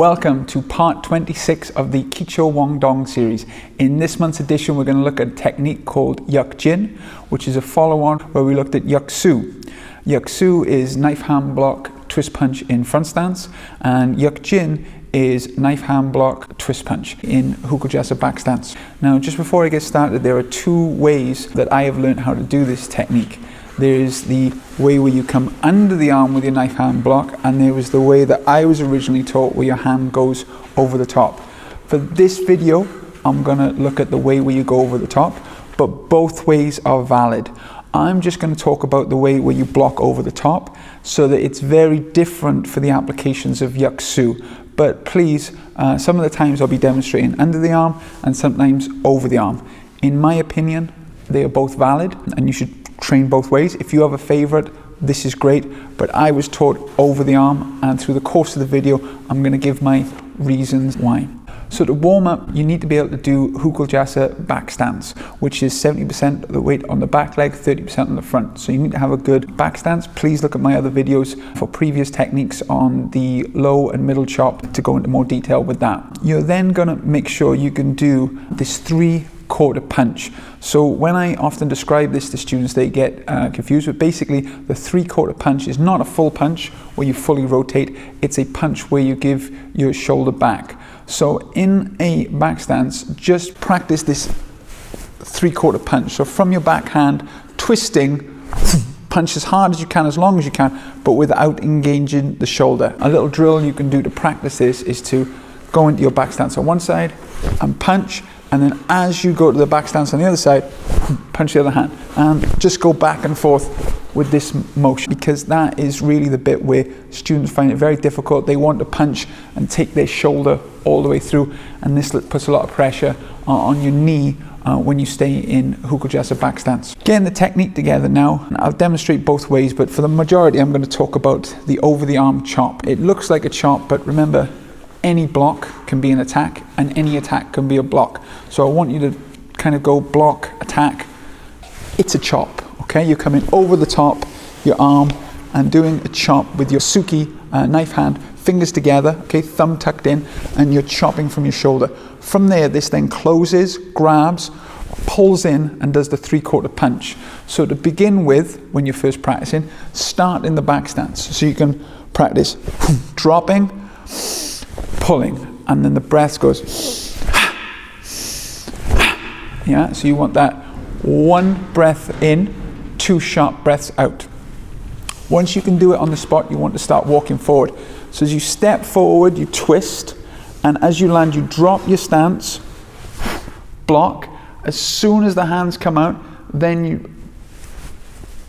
Welcome to part 26 of the Kicho Wong Dong series. In this month's edition, we're going to look at a technique called Yuk Jin, which is a follow-on where we looked at Yuk Su. Yuk Su is knife hand block, twist punch in front stance, and Yuk Jin is knife hand block, twist punch in Huko back stance. Now, just before I get started, there are two ways that I have learned how to do this technique. There's the way where you come under the arm with your knife hand block, and there was the way that I was originally taught where your hand goes over the top. For this video, I'm gonna look at the way where you go over the top, but both ways are valid. I'm just going to talk about the way where you block over the top so that it's very different for the applications of Yuk Su. But please, some of the times I'll be demonstrating under the arm and sometimes over the arm. In my opinion, they are both valid and you should train both ways. If you have a favorite, this is great, but I was taught over the arm, and through the course of the video, I'm going to give my reasons why. So to warm up, you need to be able to do Huko back stance, which is 70% of the weight on the back leg, 30% on the front. So you need to have a good back stance. Please look at my other videos for previous techniques on the low and middle chop to go into more detail with that. You're then going to make sure you can do this 3/4 punch. So when I often describe this to students, they get confused, but basically the 3/4 punch is not a full punch where you fully rotate. It's a punch where you give your shoulder back. So in a back stance, just practice this 3/4 punch. So from your back hand, twisting, punch as hard as you can, as long as you can, but without engaging the shoulder. A little drill you can do to practice this is to go into your back stance on one side and punch, and then as you go to the back stance on the other side, punch the other hand, and just go back and forth with this motion, because that is really the bit where students find it very difficult. They want to punch and take their shoulder all the way through, and this puts a lot of pressure on your knee when you stay in Huko back stance. Getting the technique together now, I'll demonstrate both ways, but for the majority I'm going to talk about the over the arm chop. It looks like a chop, but remember, any block can be an attack and any attack can be a block. So I want you to kind of go block, attack. It's a chop, okay? You're coming over the top, your arm, and doing a chop with your Suki knife hand, fingers together, okay, thumb tucked in, and you're chopping from your shoulder. From there, this then closes, grabs, pulls in, and does the 3/4 punch. So to begin with, when you're first practicing, start in the back stance. So you can practice dropping, pulling, and then the breath goes, yeah, so you want that one breath in, two sharp breaths out. Once you can do it on the spot, you want to start walking forward. So as you step forward, you twist, and as you land, you drop your stance, block. As soon as the hands come out, then you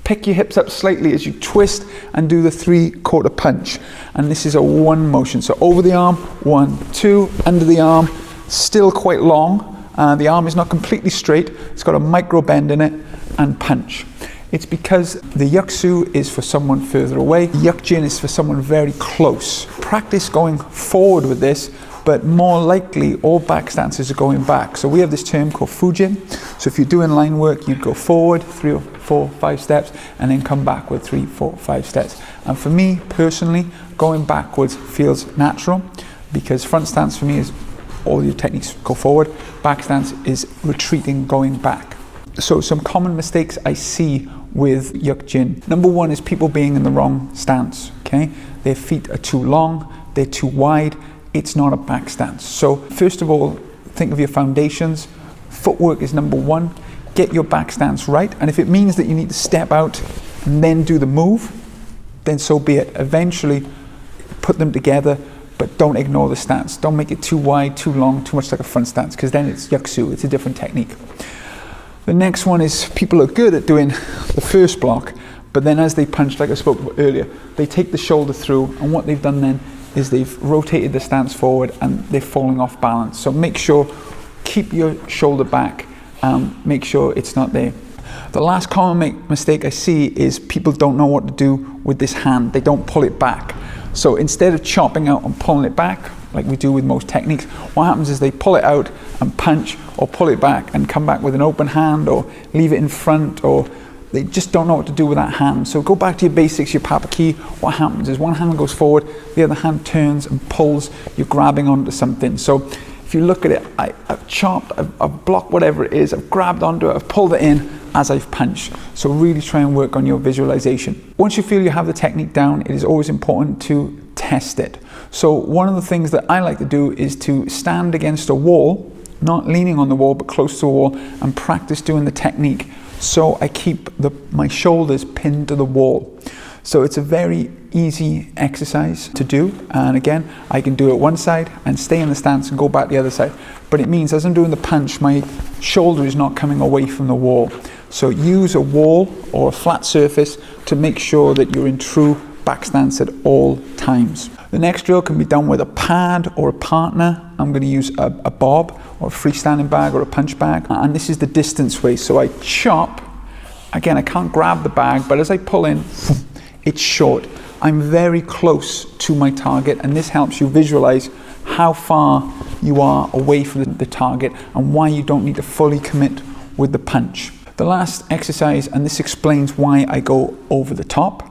pick your hips up slightly as you twist and do the 3/4 punch. And this is a one motion. So over the arm, 1, 2, under the arm, still quite long. The arm is not completely straight. It's got a micro bend in it, and punch. It's because the Yuk Su is for someone further away. Yuk Jin is for someone very close. Practice going forward with this, but more likely all back stances are going back. So we have this term called Fujin. So if you're doing line work, you'd go forward 3 or 4, 5 steps, and then come backward 3, 4, 5 steps. And for me personally, going backwards feels natural, because front stance for me is all your techniques go forward. Back stance is retreating, going back. So some common mistakes I see with Yuk Jin. Number one is people being in the wrong stance, okay? Their feet are too long, they're too wide. It's not a back stance. So first of all, think of your foundations. Footwork is number one. Get your back stance right. And if it means that you need to step out and then do the move, then so be it. Eventually put them together, but don't ignore the stance. Don't make it too wide, too long, too much like a front stance, because then it's Yuk Su. It's a different technique. The next one is people are good at doing the first block, but then as they punch, like I spoke about earlier, they take the shoulder through, and what they've done then is they've rotated the stance forward and they're falling off balance. So make sure, keep your shoulder back, make sure it's not there. The last common mistake I see is people don't know what to do with this hand. They don't pull it back. So instead of chopping out and pulling it back, like we do with most techniques, what happens is they pull it out and punch, or pull it back and come back with an open hand, or leave it in front, or they just don't know what to do with that hand. So go back to your basics, your papa key. What happens is one hand goes forward, the other hand turns and pulls, you're grabbing onto something. So if you look at it, I've chopped, I've blocked whatever it is, I've grabbed onto it, I've pulled it in as I've punched. So really try and work on your visualization. Once you feel you have the technique down, it is always important to test it. So one of the things that I like to do is to stand against a wall, not leaning on the wall, but close to a wall, and practice doing the technique. So I keep my shoulders pinned to the wall. So it's a very easy exercise to do. And again, I can do it one side and stay in the stance and go back the other side. But it means as I'm doing the punch, my shoulder is not coming away from the wall. So use a wall or a flat surface to make sure that you're in true back stance at all times. The next drill can be done with a pad or a partner. I'm going to use a bob or a freestanding bag or a punch bag. And this is the distance way. So I chop. Again, I can't grab the bag, but as I pull in, it's short. I'm very close to my target, and this helps you visualize how far you are away from the target and why you don't need to fully commit with the punch. The last exercise, and this explains why I go over the top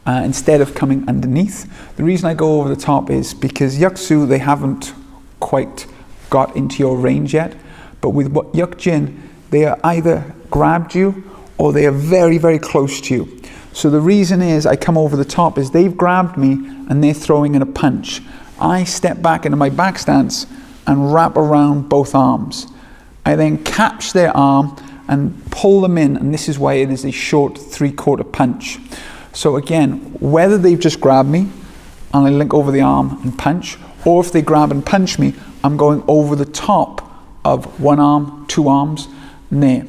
instead of coming underneath. The reason I go over the top is because Yaksu, they haven't quite got into your range yet, but with Yukjin, they are either grabbed you or they are very, very close to you. So the reason is I come over the top is they've grabbed me and they're throwing in a punch. I step back into my back stance and wrap around both arms. I then catch their arm and pull them in, and this is why it is a short 3/4 punch. So again, whether they've just grabbed me and I link over the arm and punch, or if they grab and punch me, I'm going over the top of one arm, two arms, and there.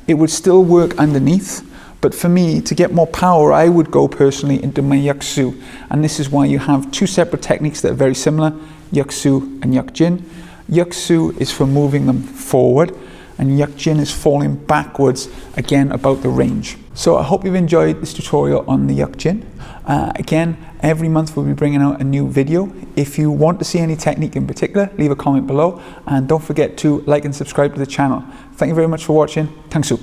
It would still work underneath, but for me, to get more power, I would go personally into my Yaksu. And this is why you have two separate techniques that are very similar, Yaksu and Yukjin. Yaksu is for moving them forward, and Yukjin is falling backwards, again, about the range. So I hope you've enjoyed this tutorial on the Yukjin. Again, every month we'll be bringing out a new video. If you want to see any technique in particular, leave a comment below, and don't forget to like and subscribe to the channel. Thank you very much for watching. Tangsu.